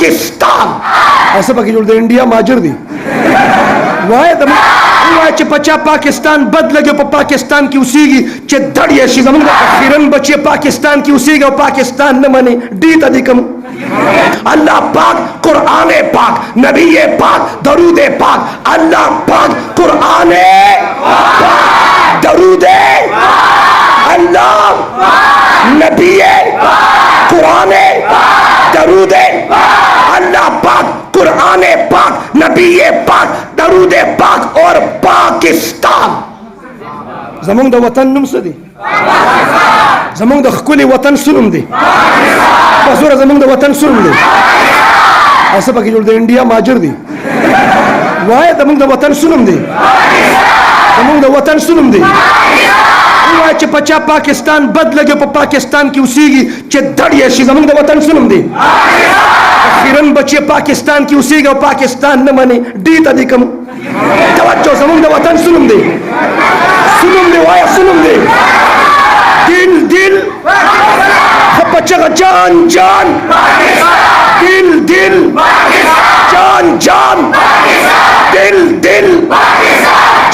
पाकिस्तान असं बाकी जोडते इंडिया माजर दी वाय चे पचा पाकिस्तान बद लगे पाकिस्तान की उसीगी चे धड़िए शिजम फिरन बचे पाकिस्तान की उसीगा पाकिस्तान न मने डीत अधिकम अल्लाह पाक कुरान पाक नबी पाक दरूद पाक अल्लाह पाक कुरान पाक दरूद अल्लाह नबी कुरान दरूद अल्लाह पाक कुरान पाक नबी पाक दरूद पाक और पाकिस्तान जमंग द वतन नुम सदी जमंग द खुली वतन सुनुम दे पसुरा जमंग द वतन सुनुम दे ऐसे बाकी जोड़ दे इंडिया माजर दी वाय जमंग द वतन सुनुम दे जमंग द वतन सुनुम दे चे पचा पाकिस्तान बद लगे पाकिस्तान की उसीगी चे धड़िए जमंग द वतन सुनुम दे फिरन बचे पाकिस्तान की उसीगा पाकिस्तान न मने डीत अधिकम तवज्जो जमंग द वतन सुनुम दे वाया सुनुम दे दिल दिल बच्चा जान जान दिल दिल जान जान दिल दिल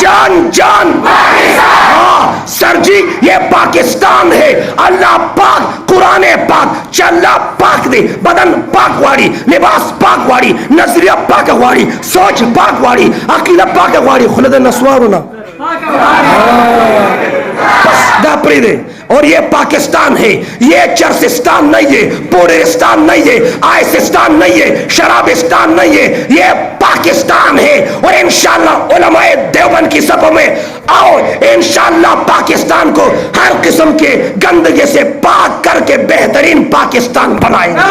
जान जान हाँ सर जी ये पाकिस्तान है अल्लाह पाक कुरान पाक चल्ला पाक दे बदन पाक वाड़ी लिबास पाक वाड़ी नजरिया पाक वाड़ी सोच पाक वाड़ी अकीदा पाक वाड़ी खुलद नस्वारुना बस दापरी दे और ये पाकिस्तान है ये चर्चिस्तान नहीं है पूरिस्तान नहीं है आइसिस्तान नहीं है शराबिस्तान नहीं है ये पाकिस्तान है और इंशाअल्लाह उलमाए देवबंद की सभा में आओ इंशाअल्लाह पाकिस्तान को हर किस्म के गंदगी से पाक करके बेहतरीन पाकिस्तान बनाएंगे।